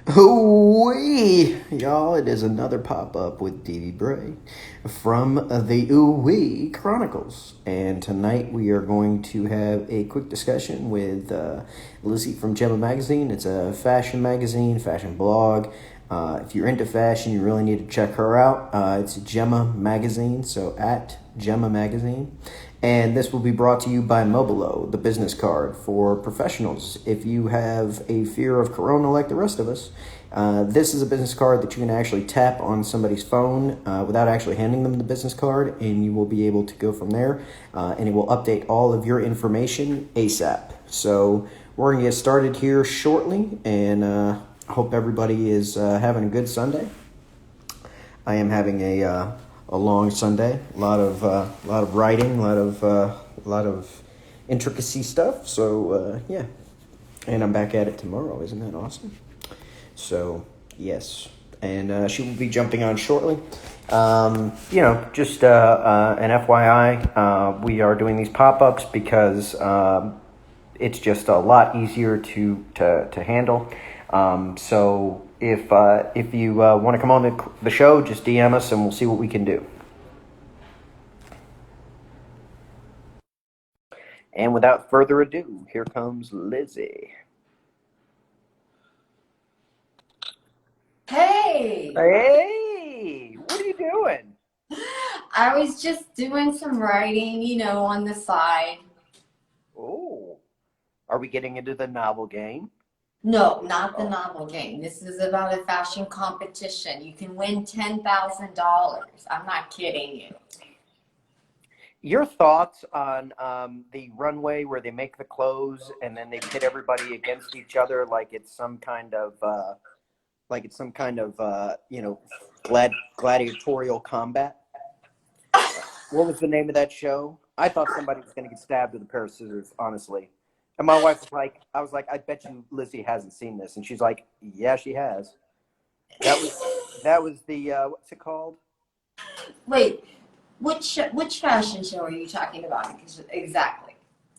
OooWeeee! Y'all, it is another pop-up with Bray from the OooWeeee Chronicles. And tonight we are going to have a quick discussion with Lizzie from Gemma Magazine. It's a fashion magazine, fashion blog. If you're into fashion, you really need to check her out. It's Gemma Magazine, so at Gemma Magazine. And this will be brought to you by Mobilo, the business card for professionals. If you have a fear of corona like the rest of us, this is a business card that you can actually tap on somebody's phone without actually handing them the business card, and you will be able to go from there, and it will update all of your information ASAP. So we're going to get started here shortly, and I hope everybody is having a good Sunday. I am having a long Sunday, a lot of writing, a lot of intricacy stuff. So yeah, and I'm back at it tomorrow. Isn't that awesome? So yes, and she will be jumping on shortly. Just an FYI, we are doing these pop-ups because it's just a lot easier to handle. So if you want to come on the show, just DM us and we'll see what we can do. And without further ado, here comes Lizzie. Hey, Hey, what are you doing? I was just doing some writing, on the side. Oh, are we getting into the novel game? No, not the Oh. novel game. This is about a fashion competition. You can win $10,000. I'm not kidding you. Your thoughts on the runway where they make the clothes and then they pit everybody against each other like it's some kind of gladiatorial combat? What was the name of that show? I thought somebody was going to get stabbed with a pair of scissors, honestly. And my wife was like, I was like, I bet you Lizzie hasn't seen this, and she's like, yeah, she has. That was the what's it called? Wait, which fashion show are you talking about? Exactly.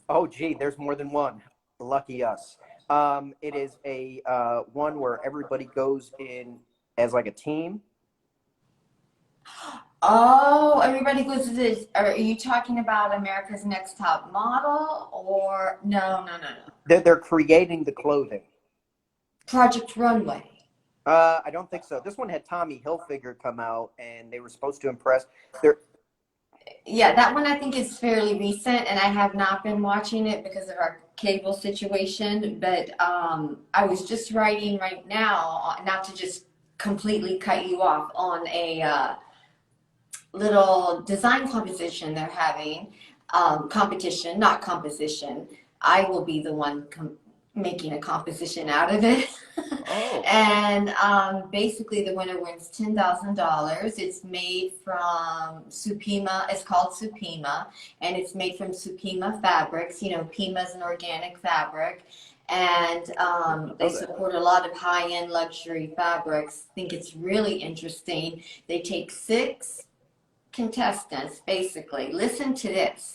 Oh, gee, there's more than one. Lucky us. It is a one where everybody goes in as like a team. Oh, everybody goes to this. Are you talking about America's Next Top Model or no, no, no, no. They're creating the clothing. Project Runway. I don't think so. This one had Tommy Hilfiger come out, and they were supposed to impress. They're Yeah, that one I think is fairly recent, and I have not been watching it because of our cable situation. But I was just writing right now, not to just completely cut you off, on a little design composition they're having. Competition, not composition. I will be the one making a composition out of it. oh, And basically, the winner wins $10,000. It's made from Supima. It's called Supima, and it's made from Supima fabrics. Pima is an organic fabric, and I didn't they know that. support a lot of high-end luxury fabrics. I think it's really interesting. They take 6 contestants, basically. Listen to this.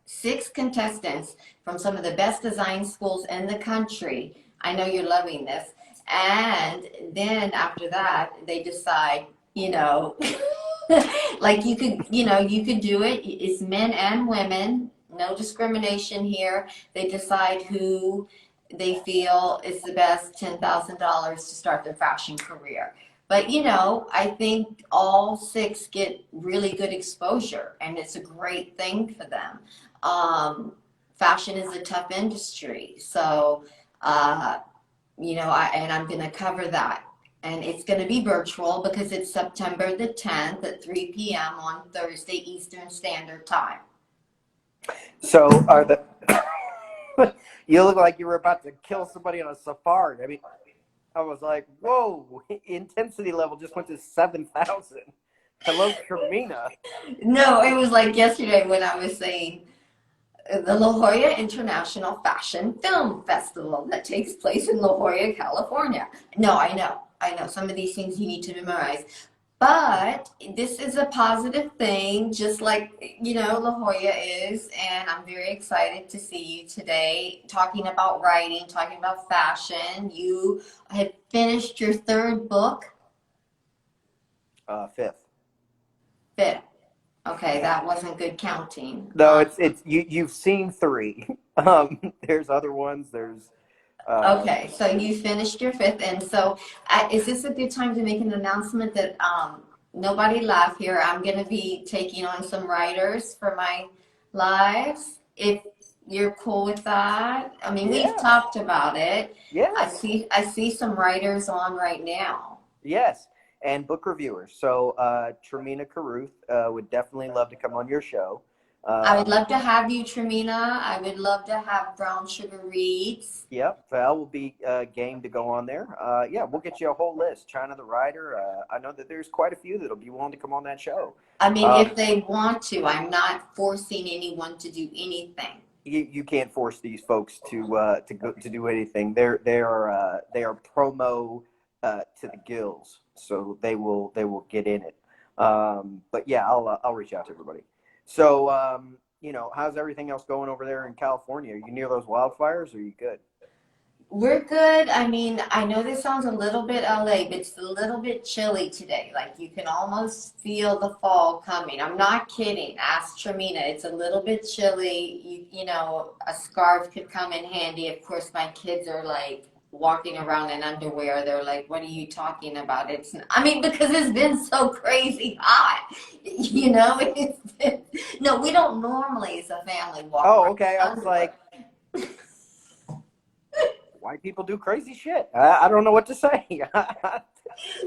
6 contestants from some of the best design schools in the country. I know you're loving this. And then after that, they decide, like you could do it. It's men and women, no discrimination here. They decide who they feel is the best $10,000 to start their fashion career. But I think all 6 get really good exposure, and it's a great thing for them. Fashion is a tough industry, so I'm going to cover that. And it's going to be virtual because it's September the 10th at 3 p.m. on Thursday Eastern Standard Time. So are the you look like you were about to kill somebody on a safari. I mean, I was like, whoa, intensity level just went to 7,000. Hello, Karina. No, it was like yesterday when I was saying the La Jolla International Fashion Film Festival that takes place in La Jolla, California. No, I know. Some of these things you need to memorize. But this is a positive thing, just like, La Jolla is, and I'm very excited to see you today talking about writing, talking about fashion. You have finished your third book, Fifth. fifth. Okay, that wasn't good counting. No, it's you've seen three. There's other ones. There's Okay, so you finished your fifth, and so is this a good time to make an announcement that nobody laugh here? I'm going to be taking on some writers for my lives. If you're cool with that, I mean, we've yeah, talked about it. yes, I see some writers on right now. yes, and book reviewers. So Tremina Caruth would definitely love to come on your show. I would Um, love to have you, Tremina. I would love to have Brown Sugar Reads. Yep, Val will be game to go on there. Yeah, we'll get you a whole list. China the Writer. I know that there's quite a few that'll be willing to come on that show. I mean, Um, if they want to, I'm not forcing anyone to do anything. you can't force these folks to go to do anything. They are promo to the gills, so they will get in it. But yeah, I'll reach out to everybody. So how's everything else going over there in California? Are you near those wildfires? Or are you good? We're good. I mean, I know this sounds a little bit LA, but it's a little bit chilly today. Like you can almost feel the fall coming. I'm not kidding. Ask Tremina. It's a little bit chilly. A scarf could come in handy. Of course, my kids are like walking around in underwear. They're like, "What are you talking about?" I mean, because it's been so crazy hot. No, we don't normally as a family walk Oh, around okay. in I was underwear. like, white people do crazy shit. I don't know what to say.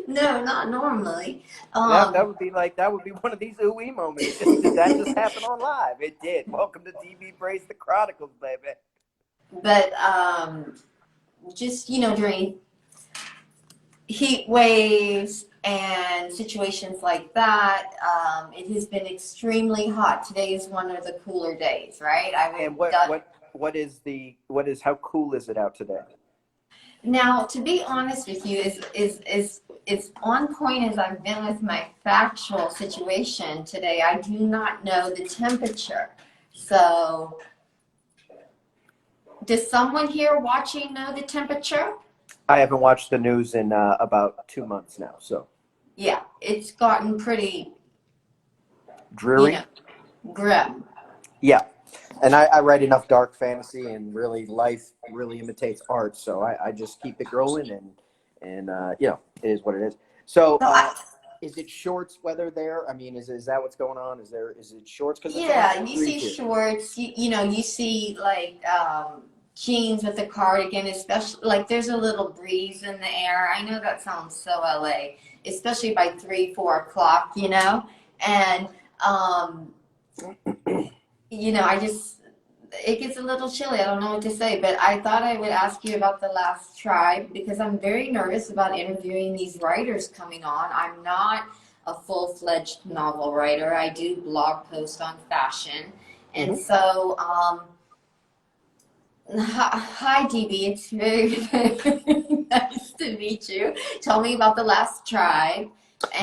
No, not normally. That Um, would be like that would be one of these ooey moments. Did that just happen on live? It did. Welcome to DB Brace the Chronicles, baby. but just during heat waves and situations like that, it has been extremely hot. Today is one of the cooler days, right? And what is how cool is it out today? Now, to be honest with you, is on point as I've been with my factual situation today. I do not know the temperature. So, does someone here watching know the temperature? I haven't watched the news in about 2 months now, so Yeah, it's gotten pretty, you dreary. know, grim. Yeah, and I write enough dark fantasy, and really life really imitates art, so I just keep it rolling, and it is what it is. So, So is it shorts weather there? I mean, is that what's going on? Is it shorts? Because it's yeah, 100 you degrees see here. shorts, you see like jeans with a cardigan, especially like there's a little breeze in the air. I know that sounds so LA, especially by 3, 4 o'clock, and um, I just it gets a little chilly. I don't know what to say, but I thought I would ask you about The Last Tribe because I'm very nervous about interviewing these writers coming on. I'm not a full-fledged novel writer. I do blog posts on fashion. And Hmm. so, hi, DB. It's very, very nice to meet you. Tell me about The Last Tribe.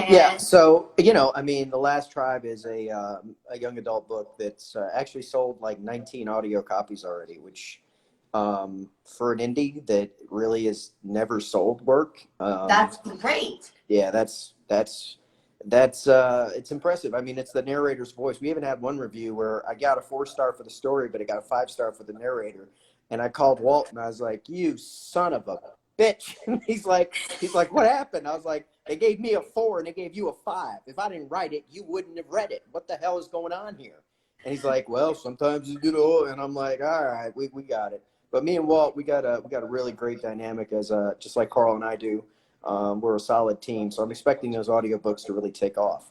Yeah, And so I mean, The Last Tribe is a young adult book that's actually sold like 19 audio copies already, which for an indie that really is never sold work. that's great. Yeah, that's it's impressive. I mean, it's the narrator's voice. We even had one review where I got a 4 star for the story, but I got a 5 star for the narrator. And I called Walt and I was like, "You son of a bitch!" And he's like, "What happened?" I was like, "They gave me a 4 and they gave you a 5. If I didn't write it, you wouldn't have read it. What the hell is going on here?" And he's like, "Well, sometimes And I'm like, "All right, we got it." But me and Walt, we got a really great dynamic as just like Carl and I do. We're a solid team, so I'm expecting those audiobooks to really take off.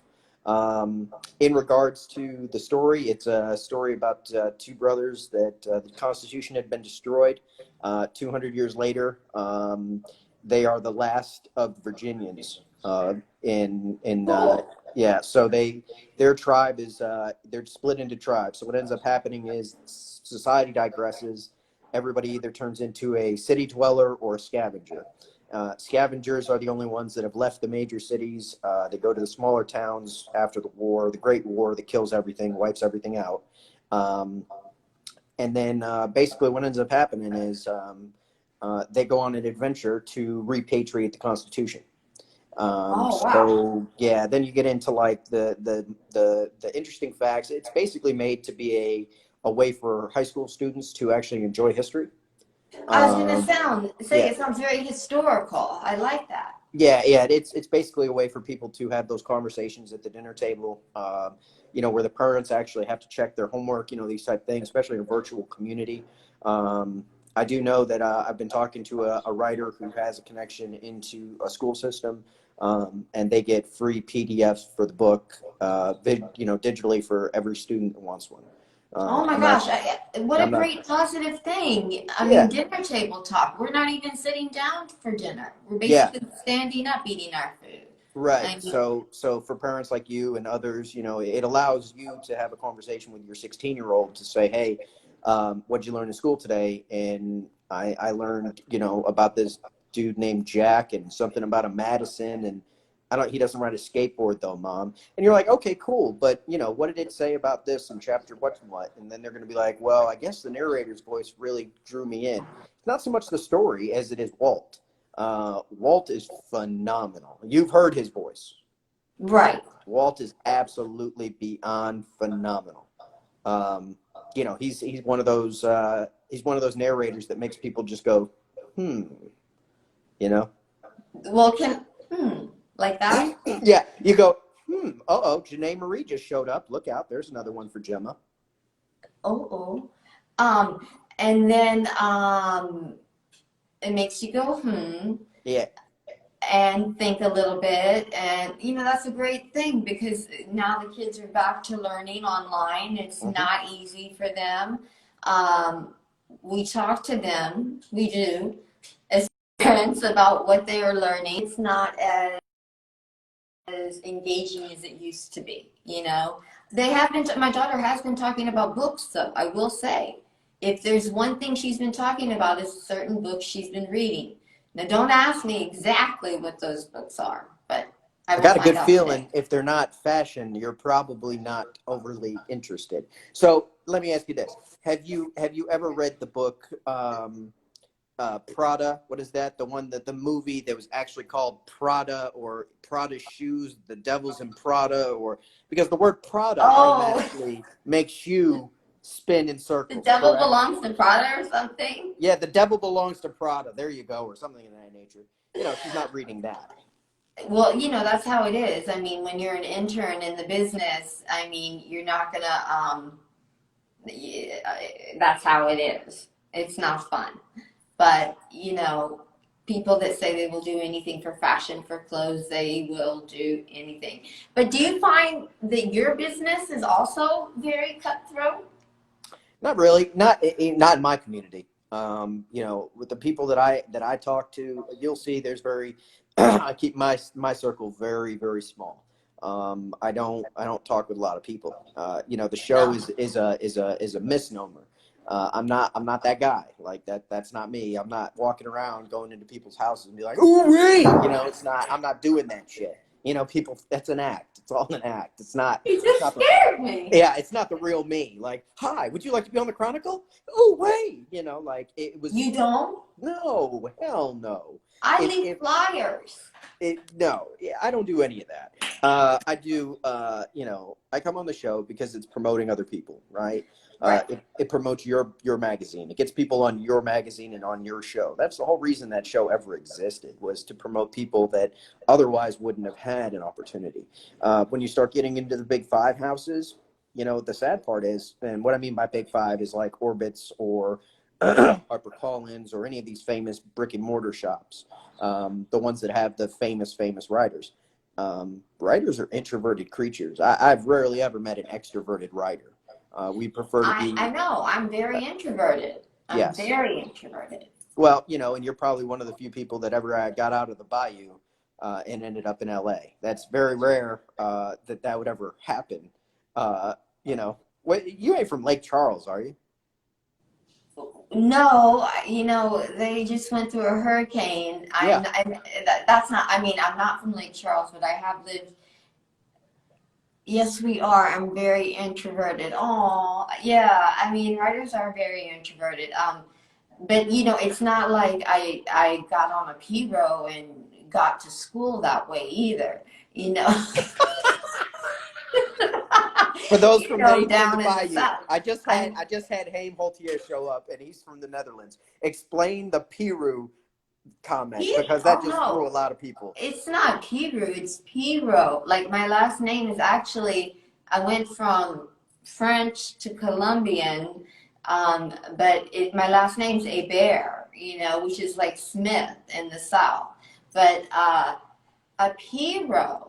In regards to the story, it's a story about two brothers that the Constitution had been destroyed. 200 years later, they are the last of the Virginians. Cool. Yeah, so their tribe is they're split into tribes. So what ends up happening is society digresses. Everybody either turns into a city dweller or a scavenger. Scavengers are the only ones that have left the major cities. They go to the smaller towns after the war, the Great War that kills everything, wipes everything out. Um, and then basically what ends up happening is they go on an adventure to repatriate the Constitution. Oh, wow. So yeah, then you get into like the interesting facts. It's basically made to be a way for high school students to actually enjoy history. I was gonna Um, say yeah, it sounds very historical. I like that. yeah. It's basically a way for people to have those conversations at the dinner table. Where the parents actually have to check their homework. These type of things, especially in a virtual community. Um, I do know that I've been talking to a writer who has a connection into a school system, and they get free PDFs for the book, digitally for every student that wants one. Oh my I'm not. gosh, what a I'm not. great positive thing. I mean, Yeah, dinner table talk. We're not even sitting down for dinner. We're yeah. basically standing up eating our food. Right. I mean, So for parents like you and others, it allows you to have a conversation with your 16-year-old to say, hey, what'd you learn in school today? And I learned, about this dude named Jack and something about a Madison, and he doesn't ride a skateboard though, Mom. And you're like, okay, cool. But what did it say about this in chapter what and what? And then they're going to be like, well, I guess the narrator's voice really drew me in. It's not so much the story as it is Walt. Walt is phenomenal. You've heard his voice. right. Walt is absolutely beyond phenomenal. Um, he's one of those narrators that makes people just go, hmm, you know. Well, like that? Yeah, you go, Janae Marie just showed up. Look out, there's another one for Gemma. Oh, oh. And then it makes you go, Yeah. and think a little bit. And, that's a great thing because now the kids are back to learning online. It's Mm-hmm. not easy for them. Um, we talk to them, we do, as parents about what they are learning. It's not as engaging as it used to be. My daughter has been talking about books, though, I will say. If there's one thing she's been talking about is certain books she's been reading. Now, don't ask me exactly what those books are, but I I will got a find good out today. feeling if they're not fashion, you're probably not overly interested. So let me ask you this: Have you ever read the book Prada? What is that? The movie that was actually called Prada, or Prada Shoes, The Devil's in Prada, or because the word Prada Oh, automatically makes you spin in the circles, devil correct? belongs to Prada or something? Yeah, the devil belongs to Prada. There you go, or something of that nature. She's not reading that. Well, that's how it is. I mean, when you're an intern in the business, I mean, you're not gonna, yeah, that's how it is. It's not fun. But, people that say they will do anything for fashion, for clothes, they will do anything. But do you find that your business is also very cutthroat? Not really. Not in my community. With the people that I talk to, you'll see there's very. I keep my circle very very small. I don't talk with a lot of people. The show No. is a misnomer. I'm not that guy. Like that. That's not me. I'm not walking around going into people's houses and be like, OooWeeee. It's not. I'm not doing that shit. People. That's an act. It's all an act. It's not. You It's just not the scared me. yeah, it's not the real me. Like, hi, would you like to be on the Chronicle? Oh, wait, like it was. You don't? No, hell no. I If leave if flyers. no, yeah, I don't do any of that. I do. I come on the show because it's promoting other people, right? Right. It promotes your magazine. It gets people on your magazine and on your show. That's the whole reason that show ever existed, was to promote people that otherwise wouldn't have had an opportunity. When you start getting into the big five houses, the sad part is, and what I mean by big five is like Orbitz or HarperCollins or any of these famous brick and mortar shops, the ones that have the famous writers. Writers are introverted creatures. I've rarely ever met an extroverted writer. We prefer to I be, know. I'm very introverted. I'm yes. very introverted. Well, and you're probably one of the few people that ever got out of the bayou and ended up in LA. That's very rare that would ever happen. Uh, you ain't from Lake Charles, are you? No, they just went through a hurricane. Yeah. That's not, I mean, I'm not from Lake Charles, but I have lived. Yes, we are. I'm very introverted. Oh, yeah. I mean, writers are very introverted. But it's not like I got on a P row and got to school that way either. You know, For those from Haiti and the down in the Bayou, south. I just had I I just had Haim Holtier show up, and he's from the Netherlands. Explain the Piru comment because that oh just threw no, a lot of people. it's not Piru, it's Piro. Like my last name is actually, I went from French to Colombian, but my last name's Hebert, which is like Smith in the South. But a Piro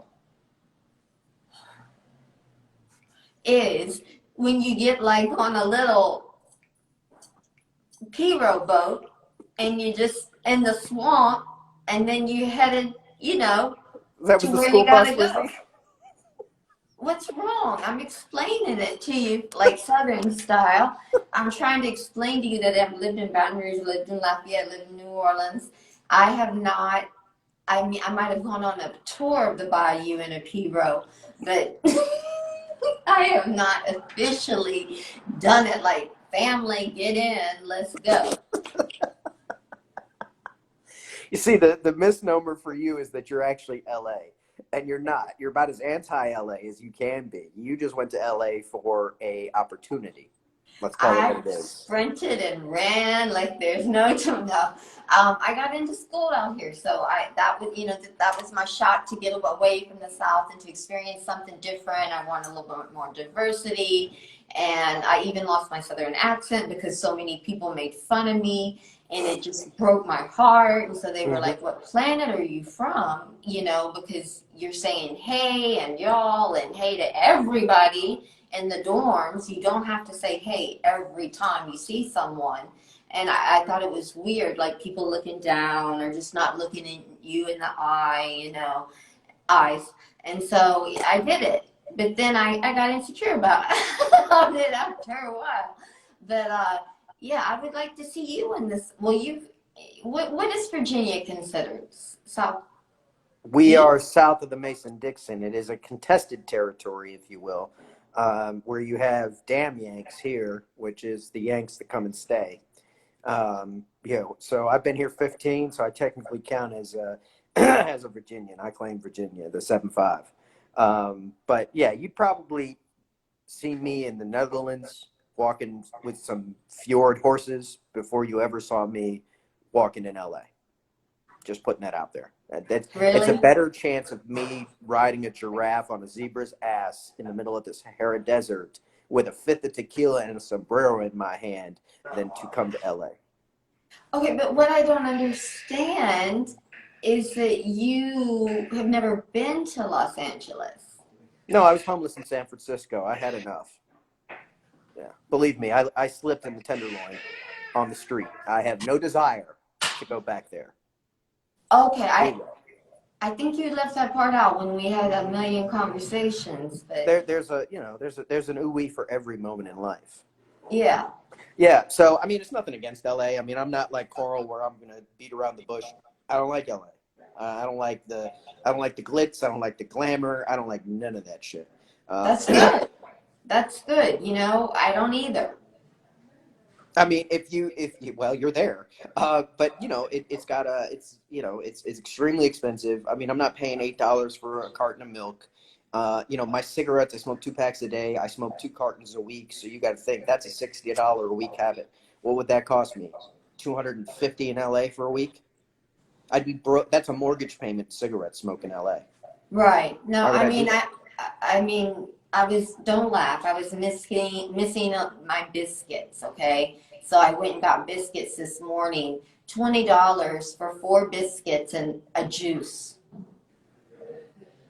is when you get like on a little Piro boat and you just in the swamp and then you headed, That to was the where you school gotta bus, go. Lizzie. What's wrong? I'm explaining it to you like Southern style. I'm trying to explain to you that I've lived in Baton Rouge, lived in Lafayette, lived in New Orleans. I have not, I mean, I might have gone on a tour of the Bayou in a P-row, but I have not officially done it like family, get in, let's go. You see, the misnomer for you is that you're actually LA, and you're not. You're about as anti-LA as you can be. You just went to LA for a opportunity. Let's call it what I it is. sprinted and ran like there's no tomorrow. I got into school out here, so that was that was my shot to get away from the South and to experience something different. I wanted a little bit more diversity, and I even lost my Southern accent because so many people made fun of me, and it just broke my heart. And so they were Hmm. like, "What planet are you from?" Because you're saying hey and y'all and hey to everybody in the dorms. You don't have to say hey every time you see someone. And I thought it was weird, like people looking down or just not looking in you in the eyes. And so I did it. But then I got insecure about it after a while. But yeah, I would like to see you in this. Well, what is Virginia considered? South We East? are south of the Mason-Dixon. It is a contested territory, if you will, where you have damn Yanks here, which is the Yanks that come and stay. So I've been here 15, so I technically count as a as a Virginian. I claim Virginia, the 7-5. But yeah, you'd probably see me in the Netherlands walking with some fjord horses before you ever saw me walking in LA. Just putting that out there. It's a Really? better chance of me riding a giraffe on a zebra's ass in the middle of the Sahara Desert with a fifth of tequila and a sombrero in my hand than to come to LA. Okay, but what I don't understand is that you have never been to Los Angeles. No, I was homeless in San Francisco. I had enough. Yeah. Believe me, I slipped in the Tenderloin on the street. I have no desire to go back there. Okay, Zero. I think you left that part out when we had a million conversations, but There's an ooey for every moment in life. yeah. Yeah, so I mean, it's nothing against LA. I mean, I'm not like Carl where I'm gonna beat around the bush. I don't like LA. I don't like the glitz. I don't like the glamour. I don't like none of that shit. Uh, That's good. That's good. I don't either. I mean, well, you're there. But it's extremely expensive. I mean, I'm not paying $8 for a carton of milk. My cigarettes, I smoke 2 packs a day. I smoke 2 cartons a week. So you got to think that's a $60 a week habit. What would that cost me? 250 in LA for a week? I'd be broke. That's a mortgage payment. Cigarette smoke in LA. Right. No, Why would I I mean, do that? I was, don't laugh. I was missing my biscuits, okay? So I went and got biscuits this morning. $20 for 4 biscuits and a juice.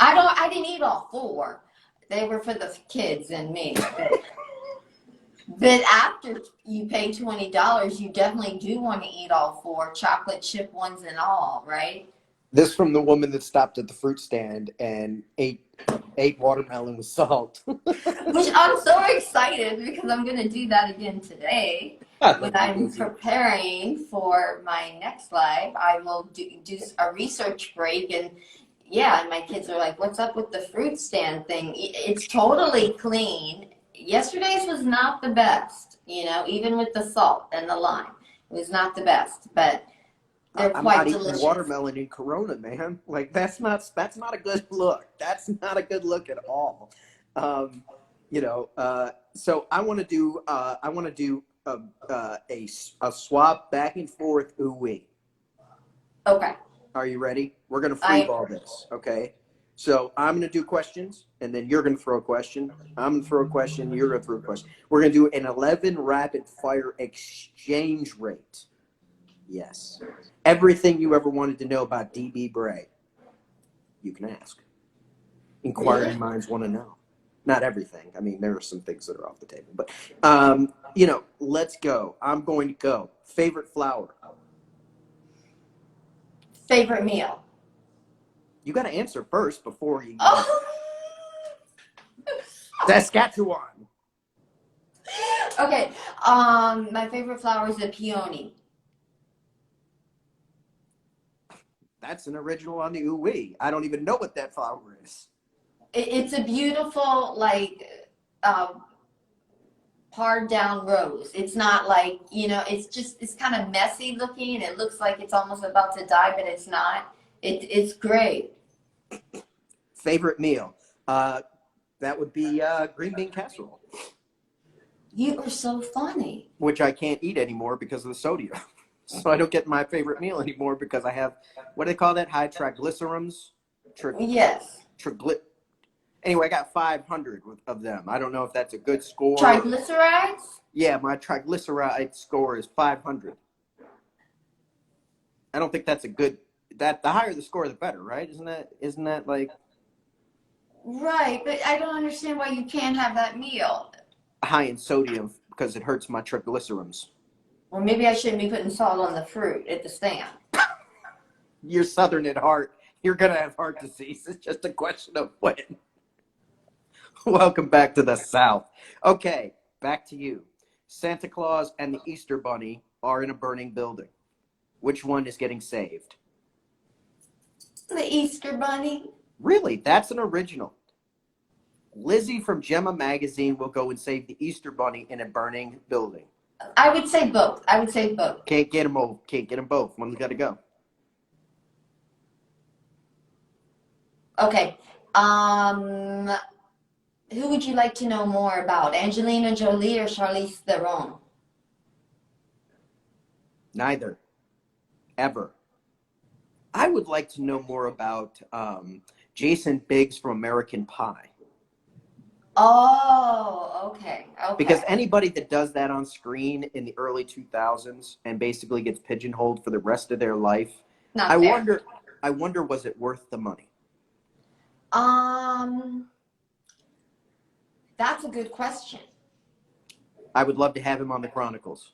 I didn't eat all four. They were for the kids and me. But after you pay $20, you definitely do want to eat all four, chocolate chip ones and all, right? This from the woman that stopped at the fruit stand and ate watermelon with salt. Which I'm so excited because I'm gonna do that again today. I when love you, I'm Lizzie. preparing for my next live, I will do a research break. And yeah, and my kids are like, what's up with the fruit stand thing? It's totally clean. Yesterday's was not the best, even with the salt and the lime. It was not the best, but they're I'm not quite eating delicious. watermelon in Corona, man. Like that's not a good look. That's not a good look at all. Um, so I want to do a swap back and forth. OooWeeee. Okay. Are you ready? We're gonna free I ball this, okay? So I'm gonna do questions, and then you're gonna throw a question. I'm gonna throw a question. You're gonna throw a question. We're gonna do an 11 rapid fire exchange rate. Yes. Everything you ever wanted to know about DB Bray, you can ask. Inquiring Really? minds want to know. Not everything. I mean, there are some things that are off the table. But, let's go. I'm going to go. Favorite flower? Favorite meal? You got to answer first before you. Oh. Saskatchewan. Okay. My favorite flower is a peony. That's an original on the OooWeeee. I don't even know what that flower is. It's a beautiful, like, uh, pared down rose. It's not like, it's kind of messy looking. It looks like it's almost about to die, but it's not. It's great. Favorite meal? That would be green bean casserole, You are so funny. which I can't eat anymore because of the sodium. So I don't get my favorite meal anymore because I have, what do they call that? High triglycerides? Yes. Anyway, I got 500 of them. I don't know if that's a good score. Triglycerides? Yeah, my triglyceride score is 500. I don't think that's a good. The higher the score, the better, right? Isn't that like Right, but I don't understand why you can't have that meal. high in sodium because it hurts my triglycerides? Or maybe I shouldn't be putting salt on the fruit at the stand. You're Southern at heart. You're gonna have heart disease. It's just a question of when. Welcome back to the South. Okay, back to you. Santa Claus and the Easter Bunny are in a burning building. Which one is getting saved? The Easter Bunny? Really, that's an original. Lizzie from Gemma magazine will go and save the Easter Bunny in a burning building. I would say both. I would say both. Can't get them all. Can't get them both. One's got to go. Okay. Who would you like to know more about? Angelina Jolie or Charlize Theron? Neither. Ever. I would like to know more about Jason Biggs from American Pie. Oh, okay. Okay. Because anybody that does that on screen in the early 2000s and basically gets pigeonholed for the rest of their life, Not I fair. wonder, was it worth the money? That's a good question. I would love to have him on the Chronicles.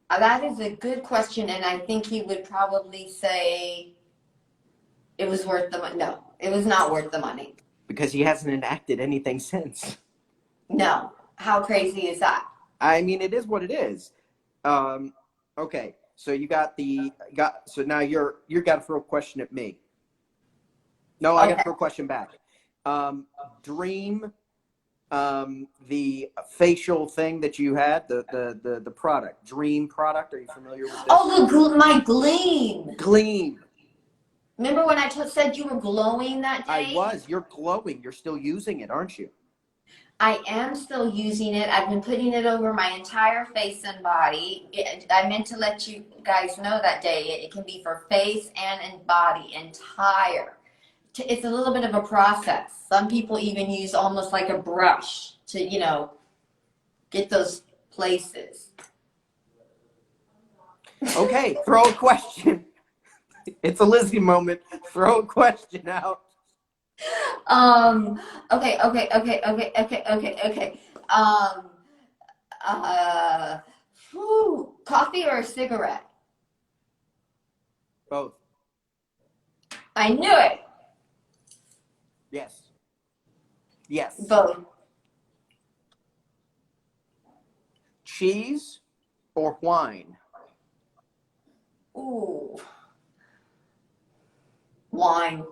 That is a good question, and I think he would probably say it was worth the money. No, it was not worth the money. Because he hasn't enacted anything since. No. How crazy is that? I mean, it is what it is. Okay, so so now you got to throw a question at me. No, I got to Okay. throw a question back. Dream, the facial thing that you had, the product, Dream product. Are you familiar with this? Oh, my gleam. Gleam. Remember when I said you were glowing that I day? was. You're glowing. You're still using it, aren't you? I am still using it. I've been putting it over my entire face and body. I meant to let you guys know that day. It can be for face and in body, entire. It's a little bit of a process. Some people even use almost like a brush to, get those places. Okay, throw a question. It's a Lizzie moment. Throw a question out. Okay. Coffee or a cigarette? Both. I knew it. Yes. Yes. Both. Cheese or wine? Ooh, wine.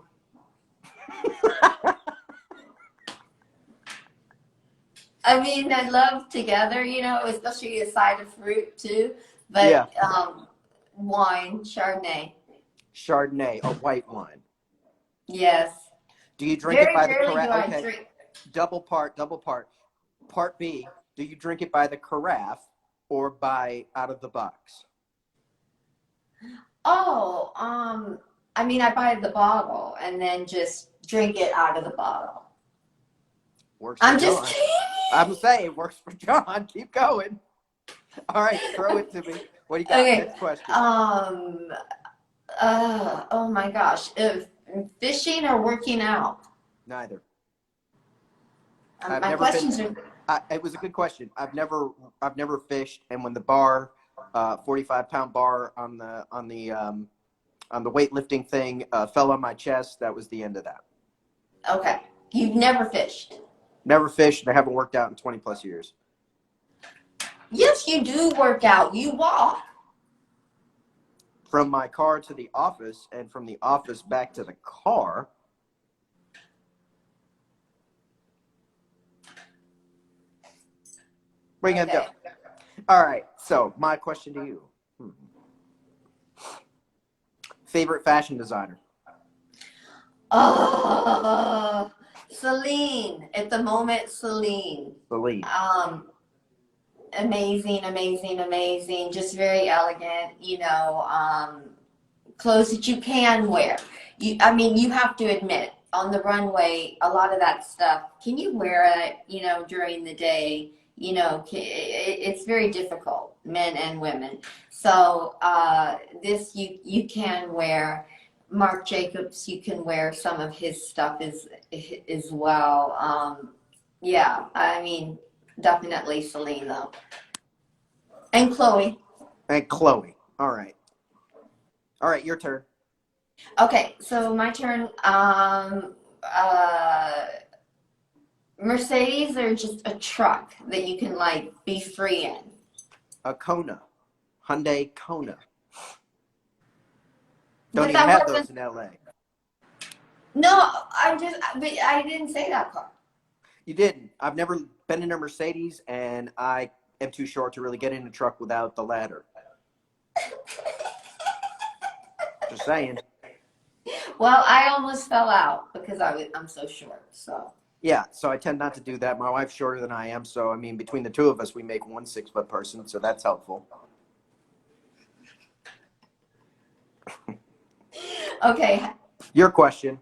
I mean, I love together, especially a side of fruit too. Yeah. But wine, Chardonnay. Chardonnay, a white wine. Yes. Do you drink it Very by the rarely do carafe? I Okay. drink. Double part. Part B, do you drink it by the carafe or by out of the box? Oh, I mean, I buy the bottle and then just drink it out of the bottle. Works for I'm just John. kidding. I'm saying works for John. Keep going. All right, throw it to me. What do you got? Okay. Next question. Oh my gosh. Fishing or working out? Neither. My questions are. It was a good question. I've never fished, and when the bar, 45-pound bar on the weightlifting thing fell on my chest, that was the end of that. Okay. You've never fished? Never fished, and I haven't worked out in 20 plus years. Yes, you do work out. You walk. From my car to the office, and from the office back to the car. Bring it up. All right. So my question to you: favorite fashion designer? Celine. At the moment, Celine. Celine. Amazing, amazing, amazing. Just very elegant. Clothes that you can wear. You have to admit, on the runway, a lot of that stuff, can you wear it, during the day? It's very difficult, men and women. So this you can wear. Marc Jacobs, you can wear some of his stuff as well. Yeah, I mean, definitely Celine though. And Chloe. And Chloe. All right. All right, your turn. Okay, so my turn. Mercedes are just a truck that you can be free in. A Kona. Hyundai Kona. Don't But even that have wasn't. those in LA. No, but I didn't say that part. You didn't. I've never been in a Mercedes, and I am too short to really get in a truck without the ladder. Just saying. Well, I almost fell out because I'm so short. So. Yeah, so I tend not to do that. My wife's shorter than I am, so I mean, between the two of us, we make 1 6-foot person, so that's helpful. Okay. Your question.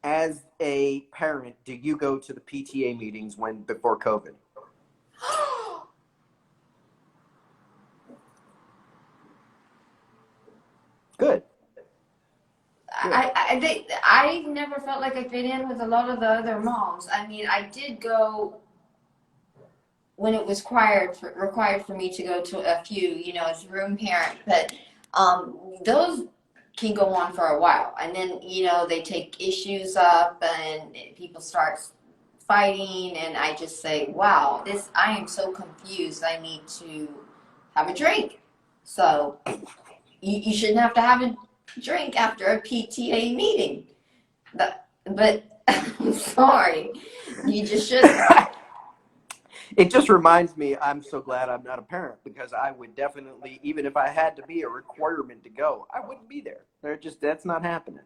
As a parent, do you go to the PTA meetings before COVID? Good. I never felt like I fit in with a lot of the other moms. I mean, I did go when it was required for me to go to a few, as a room parent, but those can go on for a while, and then they take issues up and people start fighting, and I just say, wow, I am so confused. I need to have a drink. So you shouldn't have to have a drink after a PTA meeting. But I'm sorry, you just shouldn't. It just reminds me, I'm so glad I'm not a parent, because I would definitely, even if I had to be a requirement to go, I wouldn't be there. That's not happening.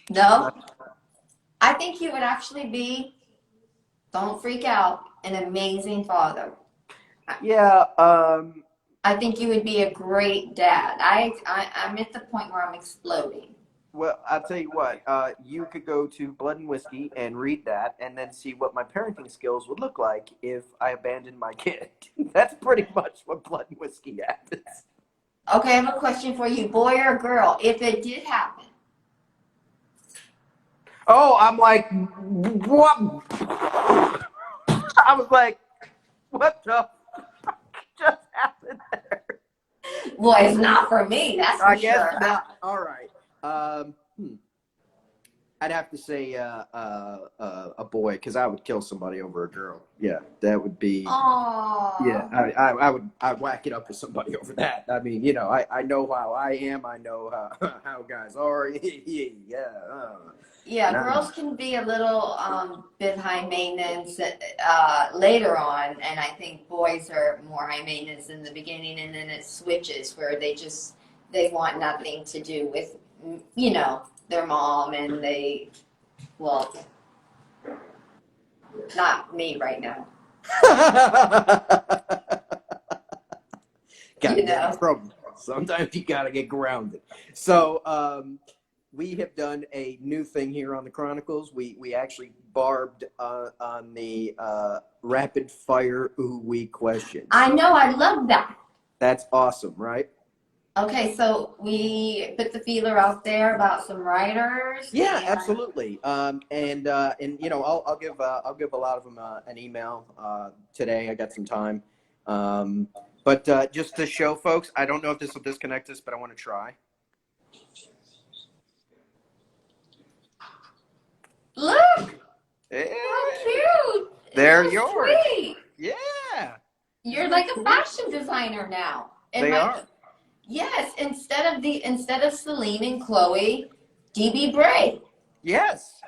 No, I think you would actually be, don't freak out, an amazing father. Yeah. I think you would be a great dad. I'm at the point where I'm exploding. Well, I'll tell you what, you could go to Blood and Whiskey and read that and then see what my parenting skills would look like if I abandoned my kid. That's pretty much what Blood and Whiskey happens. Okay, I have a question for you, boy or girl, if it did happen. Oh, I'm like, what? I was like, what the just happened there? Well, it's not for me, that's for I guess sure. not. All right. I'd have to say a boy, because I would kill somebody over a girl. Yeah, that would be. Yeah, Oh. I'd whack it up with somebody over that. I mean, you know, I know how I am. I know how guys are. Yeah. Yeah, Nah. girls can be a little bit high maintenance later on, and I think boys are more high maintenance in the beginning, and then it switches where they want nothing to do with their mom, and well, not me right now, Gotta you get in know. trouble. Sometimes you gotta get grounded. So we have done a new thing here on the Chronicles. We actually barbed on the rapid fire OooWeeee questions. I know, I love that. That's awesome, right? Okay, so we put the feeler out there about some writers. Yeah, And absolutely. And you know, I'll give a lot of them an email today. I got some time. But just to show folks, I don't know if this will disconnect us, but I want to try. look, Hey, how cute! they're So yours. sweet. Yeah, You're like a fashion designer now. And they are. yes, instead of Celine and Chloe, DB Bray. Yes.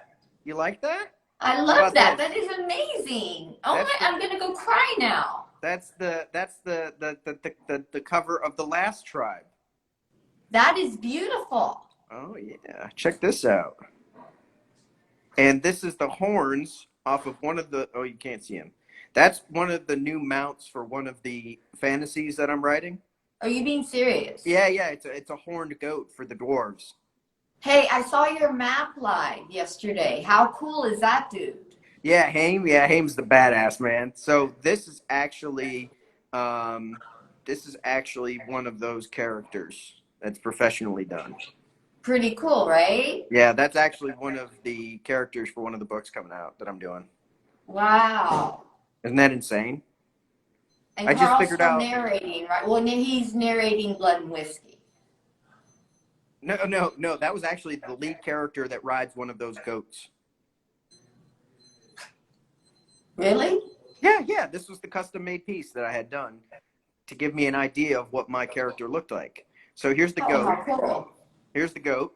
You like that? I How love about that. this? That is amazing. Oh That's my, the I'm gonna go cry now. that's the cover of The Last Tribe. That is beautiful. Oh yeah, check this out. And this is the horns off of one of the. Oh, you can't see him. That's one of the new mounts for one of the fantasies that I'm writing. Are you being serious? Yeah, it's a horned goat for the dwarves. Hey, I saw your map live yesterday. How cool is that, dude? Yeah, Haim's the badass man. So this is actually one of those characters that's professionally done. Pretty cool, right? Yeah, that's actually one of the characters for one of the books coming out that I'm doing. Wow. Isn't that insane? And I just Carl's figured still out. narrating, right? Well, he's narrating Blood and Whiskey. No. That was actually the lead character that rides one of those goats. Really? Yeah. This was the custom-made piece that I had done to give me an idea of what my character looked like. So here's the Oh, goat. how cool. Here's the goat,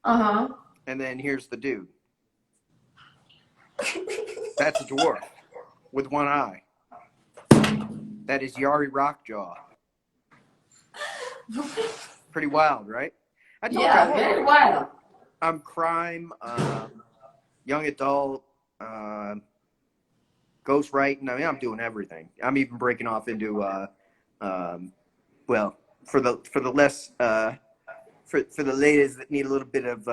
Uh-huh. and then here's the dude. That's a dwarf with one eye. That is Yari Rockjaw. Pretty wild, right? I told Yeah, you very wild. I'm crime, young adult, ghost writing. I mean, I'm doing everything. I'm even breaking off into, well, for the less, for the ladies that need a little bit of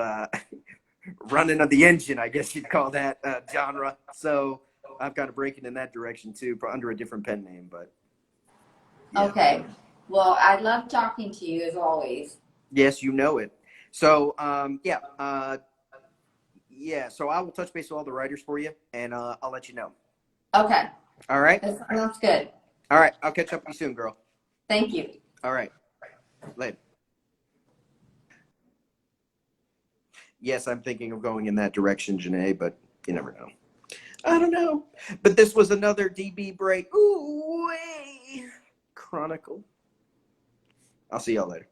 running of the engine, I guess you'd call that genre. So I've got to break it in that direction too, under a different pen name. But yeah. Okay. Well, I love talking to you as always. Yes, you know it. So yeah. So I will touch base with all the writers for you, and I'll let you know. Okay. All right. That sounds good. All right. I'll catch up with you soon, girl. Thank you. All right. Later. Yes, I'm thinking of going in that direction, Janae, but you never know. I don't know. But this was another DB Bray OooWeeee Chronicle. I'll see y'all later.